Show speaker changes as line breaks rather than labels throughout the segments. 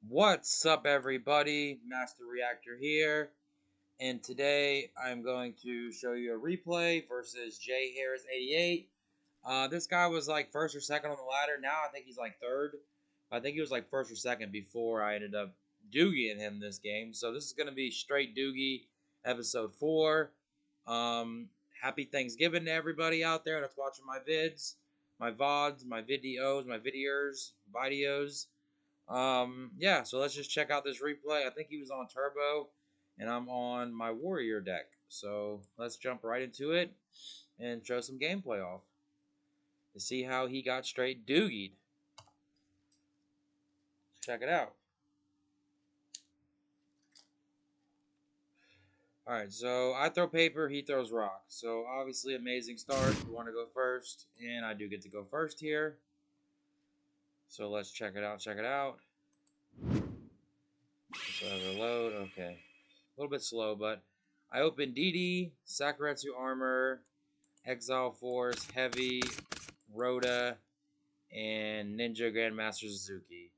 What's up, everybody? Master Reactor here, and today I'm going to show you a replay versus Jay Harris 88. This guy was like first or second on the ladder. Now I think he's like third. I think he was like first or second before I ended up Doogieing him this game. So this is going to be Str8 Doogie, episode 4. Happy Thanksgiving to everybody out there that's watching my vids, my VODs, my videos, my videos. Yeah, so let's just check out this replay. I think he was on Turbo, and I'm on my Warrior deck. So let's jump right into it and show some gameplay off to see how he got straight doogied. Check it out. Alright, so I throw paper, he throws rock. So obviously amazing start. We want to go first, and I do get to go first here. So let's check it out, So load, okay. A little bit slow, but I open DD, Sakuretsu Armor, Exile Force, Heavy, Rhoda, and Ninja Grandmaster Suzuki.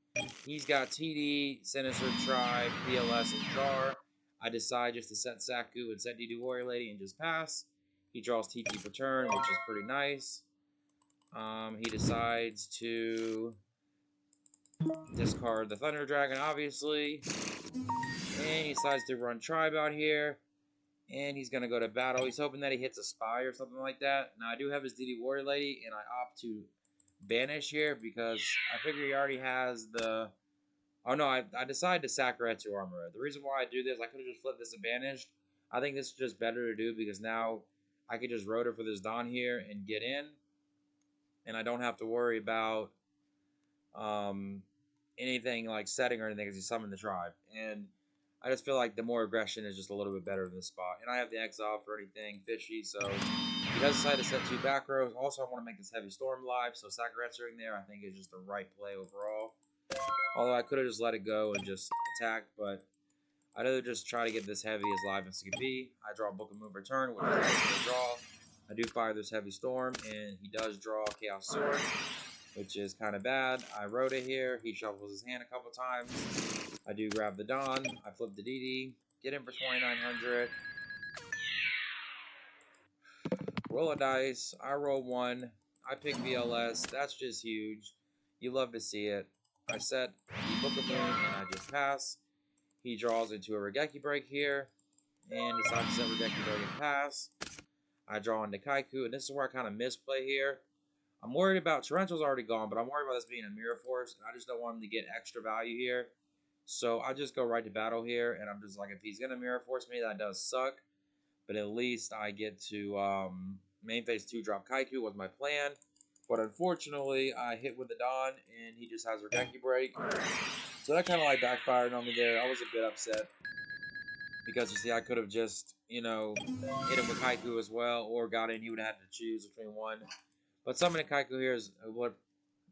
He's got TD, Sinister Tribe, PLS, and Jar. I decide just to set Saku and set DD Warrior Lady and just pass. He draws TT per turn, which is pretty nice. He decides to discard the Thunder Dragon, obviously. And he decides to run Tribe out here. And he's going to go to battle. He's hoping that he hits a Spy or something like that. Now, I do have his DD Warrior Lady, and I opt to banish here because I figure he already has the... Oh, no, I decided to Sakuretsu Armor. The reason why I do this, I could have just flipped this to banished. I think this is just better to do because now I could just Rotor for this Don here and get in. And I don't have to worry about anything like setting or anything because he summoned the Tribe. And I just feel like the more aggression is just a little bit better in this spot. And I have the Exile for anything fishy, so he does decide to set 2 back rows. Also, I want to make this Heavy Storm live, so Sakuretsuing there I think is just the right play overall. Although I could have just let it go and just attack, but I'd rather just try to get this Heavy as live as it can be. I draw Book of Move Return, which is nice to draw. I do fire this Heavy Storm, and he does draw Chaos Sword, which is kind of bad. I wrote it here. He shuffles his hand a couple times. I do grab the Don. I flip the DD. Get in for 2,900. Roll a dice. I roll 1. I pick VLS. That's just huge. You love to see it. I set the Book of Moon, and I just pass. He draws into a Regeki Break here, and decides to set Regeki Break and pass. I draw into Kaiku, and this is where I kind of misplay here. I'm worried about Torrential's already gone, but I'm worried about this being a Mirror Force, and I just don't want him to get extra value here. So I just go right to battle here, and I'm just like, if he's going to Mirror Force me, that does suck. But at least I get to main phase 2 drop Kaiku was my plan. But unfortunately, I hit with the Don, and he just has Regeki Break. So that kind of like backfired on me there. I was a bit upset. Because, you see, I could have just, hit him with Kaiku as well, or got in. He would have had to choose between one. But summoning Kaiku here is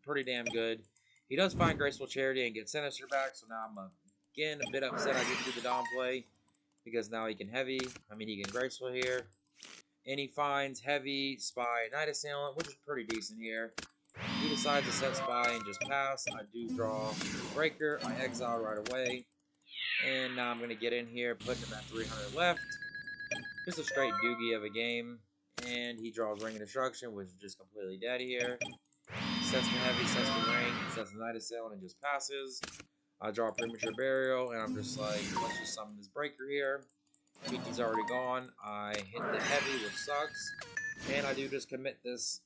pretty damn good. He does find Graceful Charity and get Sinister back, so now I'm again a bit upset I didn't do the Dom play. Because now he can Heavy. He can Graceful here. And he finds Heavy, Spy, Night Assailant, which is pretty decent here. He decides to set Spy and just pass. I do draw Breaker. I exile right away. And now I'm going to get in here, putting him at 300 left. Just a straight doogie of a game. And he draws Ring of Destruction, which is just completely dead here. Sets the Heavy, sets the Ring, sets the Night Assailant, and just passes. I draw Premature Burial, and I'm just like, let's just summon this Breaker here. PT's already gone. I hit the Heavy, which sucks. And I do just commit this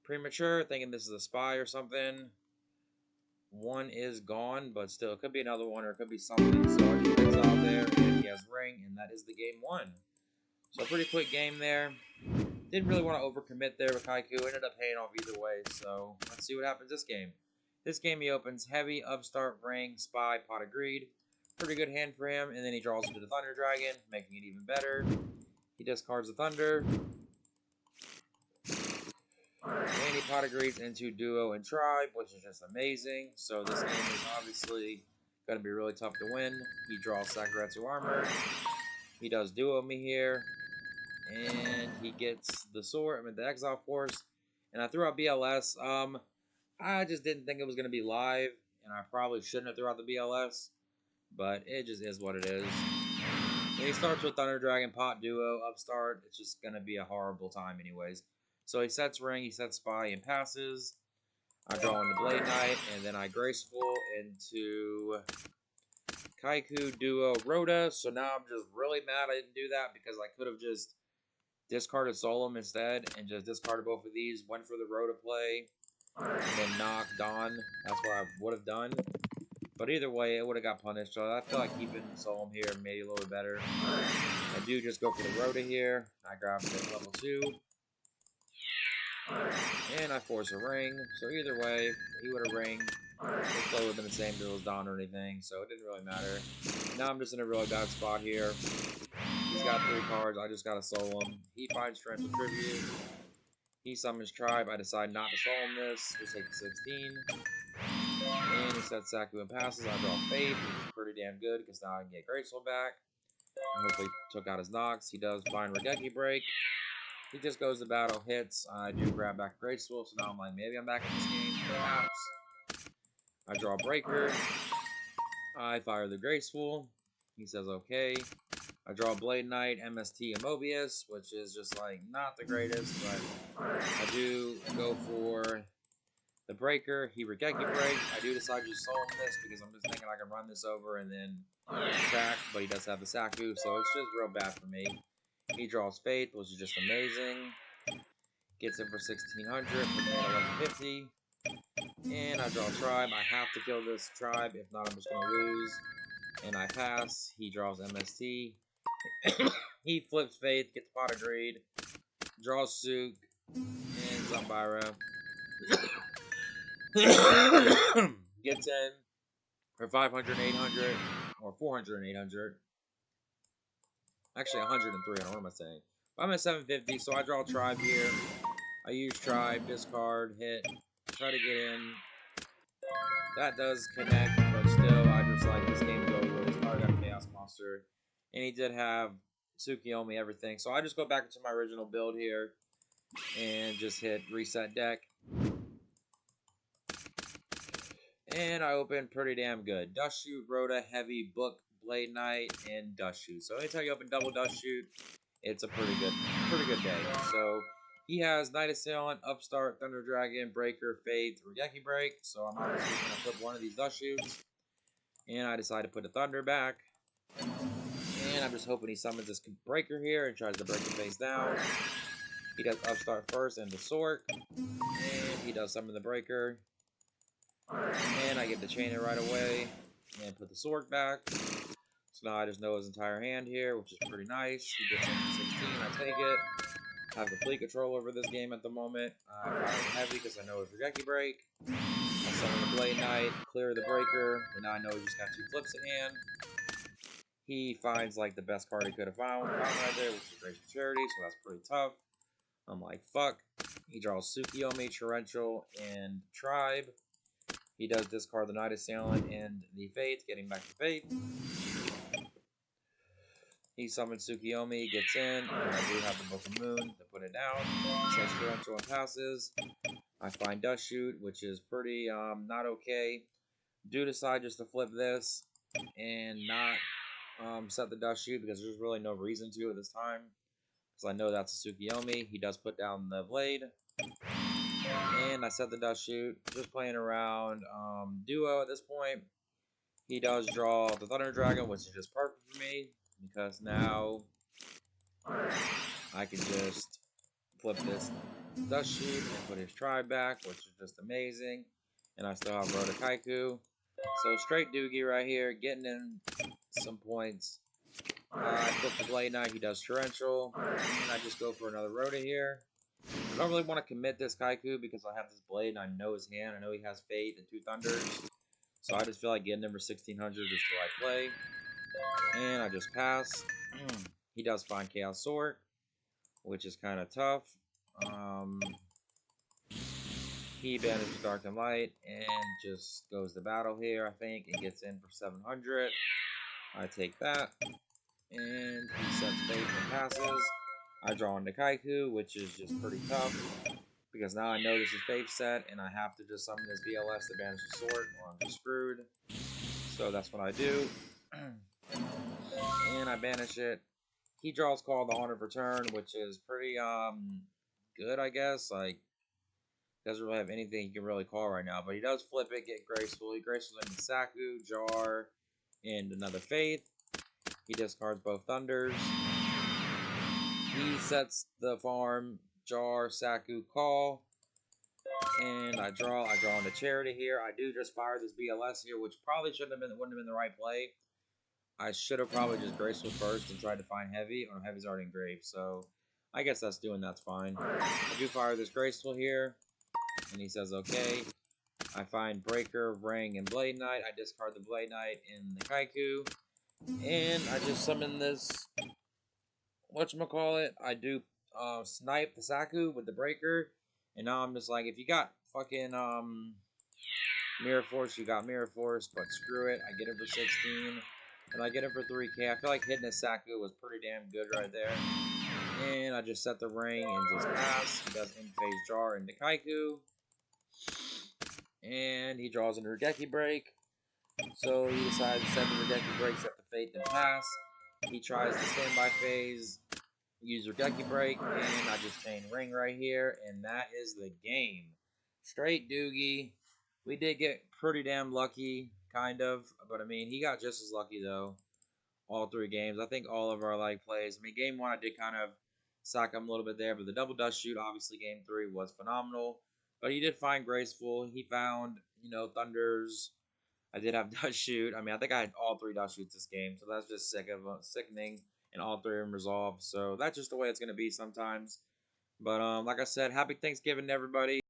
Premature, thinking this is a Spy or something. One is gone, but still, it could be another one, or it could be something. So I just exile there, and he has Ring, and that is the game 1. So a pretty quick game there. Didn't really want to overcommit there with Kaiku. Ended up paying off either way. So let's see what happens this game. This game he opens Heavy, Upstart, Ring, Spy, Pot of Greed. Pretty good hand for him. And then he draws into the Thunder Dragon, making it even better. He discards the Thunder. And he Pot of Greeds into Duo and Tribe, which is just amazing. So this game is obviously going to be really tough to win. He draws Sakuretsu Armor. He does Duo me here. And he gets the sword, the Exile Force. And I threw out BLS. I just didn't think it was going to be live. and I probably shouldn't have thrown out the BLS, but it just is what it is. And he starts with Thunder Dragon, Pot Duo, Upstart. It's just going to be a horrible time anyways. So he sets Ring, he sets Spy, and passes. I draw into Blade Knight, and then I Graceful into Kaiku, Duo, Rhoda. So now I'm just really mad I didn't do that because I could have just discarded Solemn instead and just discarded both of these, went for the Rhoda play, and then knocked Dawn. That's what I would have done. But either way, it would have got punished. So I feel like keeping Solemn here made it a little bit better. I do just go for the Rhoda here. I grab it at level 2. And I force a ring. So either way, he would have ring. His play would have been the same if it was Dawn or anything. So it didn't really matter. Now I'm just in a really bad spot here. He's got 3 cards. I just got to Solemn. He finds Torrential Tribute. He summons Tribe. I decide not to Solemn this. Just take the 16. And he sets Saku and passes. I draw Faith, which is pretty damn good because now I can get Graceful back. And hopefully took out his Nox. He does find Regeki Break. He just goes to battle, hits. I do grab back Graceful, so now I'm like, maybe I'm back in this game, perhaps. I draw Breaker. I fire the Graceful. He says okay. I draw Blade Knight, MST, and Mobius, which is just like not the greatest, but I do go for the Breaker. He Regeki Break. I do decide to Solemn this because I'm just thinking I can run this over and then crack, but he does have the Saku, so it's just real bad for me. He draws Faith, which is just amazing. Gets him for 1600, put me at 1150. And I draw Tribe. I have to kill this Tribe, if not I'm just going to lose. And I pass. He draws MST. He flips Faith, gets Pot of Greed, draws Sook, and Zumbira. Gets in for 500, 800, or 400 and 800. Actually, 100 and 300. What am I saying? I'm at 750, so I draw Tribe here. I use Tribe, discard, hit, try to get in. That does connect, but still, I just like this game's over. He's probably got a Chaos Monster. And he did have Tsukiyomi, everything. So I just go back into my original build here and just hit reset deck. And I open pretty damn good. Dust Shoot, Rhoda, Heavy, Book, Blade Knight, and Dust Shoot. So anytime you open double Dust Shoot, it's a pretty good day. So he has Night Assailant, Upstart, Thunder Dragon, Breaker, Faith, Regeki Break. So I'm obviously going to put one of these Dust Shoots. And I decide to put a Thunder back. And I'm just hoping he summons this Breaker here and tries to break the face down. He does Upstart first and the Sork. And he does summon the Breaker. And I get to chain it right away and put the Sork back. So now I just know his entire hand here, which is pretty nice. He gets in for 16, I take it. I have complete control over this game at the moment. I fire the Heavy because I know his Regeki Break. I summon the Blade Knight, clear the Breaker, and now I know he just got 2 flips in hand. He finds like the best card he could have found right there, which is Gracious Charity, so that's pretty tough. I'm like, fuck. He draws Tsukiyomi, Torrential, and Tribe. He does discard the Night Assailant and the Faith, getting back to Faith. He summons Tsukiyomi, gets in, and I do have the Book of Moon to put it down. He says Torrential and passes. I find Dust Shoot, which is pretty not okay. Do decide just to flip this and not set the Dust Shoot because there's really no reason to at this time. Because I know that's a Tsukiyomi. He does put down the blade. And I set the Dust Shoot. Just playing around Duo at this point. He does draw the Thunder Dragon, which is just perfect for me. Because now I can just flip this Dust Shoot and put his Tribe back, which is just amazing. And I still have Rhoda Kaiku. So straight Doogie right here, getting in some points. I flip the Blade Knight, he does Torrential. And I just go for another Rhoda here. I don't really want to commit this Kaiku because I have this Blade and I know his hand. I know he has Fate and 2 Thunders. So I just feel like getting him for 1600 just the right play. And I just pass. He does find Chaos Sword, which is kind of tough. He banishes Dark and Light and just goes to battle here, I think, and gets in for 700. I take that. And he sets Fate and passes. I draw into Kaiku, which is just pretty tough. because now I know this is Faith set, and I have to just summon this VLS to banish the sword, or I'm just screwed. So that's what I do. And I banish it. He draws Call the Haunted Return, which is pretty good, I guess. Like, doesn't really have anything he can really call right now, but he does flip it, get Graceful. He Graceful into Saku, Jar, and another Faith. He discards both Thunders. He sets the farm, Jar, Saku, Call. And I draw into Charity here. I do just fire this BLS here, which probably wouldn't have been the right play. I should have probably just Graceful first and tried to find Heavy. Or Heavy's already engraved, so I guess that's fine. I do fire this Graceful here, and he says okay. I find Breaker, Ring, and Blade Knight. I discard the Blade Knight in the Kaiku, and I just summon this. Whatchamacallit? I do snipe the Saku with the Breaker, and now I'm just like, if you got fucking Mirror Force, you got Mirror Force, but screw it. I get it for 16, and I get it for 3k. I feel like hitting a Saku was pretty damn good right there. And I just set the ring and just pass. He does in-phase Jar into Kaiku. And he draws into Regeki Break. So he decides to set the Regeki Break, set the Fate, then pass. He tries the standby phase, use Regeki Break, and I just chain Ring right here, and that is the game. Straight Doogie. We did get pretty damn lucky, kind of, but I mean, he got just as lucky though. All 3 games. I think all of our like plays. I mean, game 1 I did kind of sock him a little bit there, but the double dust shoot, obviously, game 3 was phenomenal. But he did find Graceful. He found, Thunders. I did have dust shoot. I mean, I think I had all 3 dust shoots this game, so that's just sickening, and all 3 of them resolved. So that's just the way it's gonna be sometimes. But like I said, happy Thanksgiving to everybody.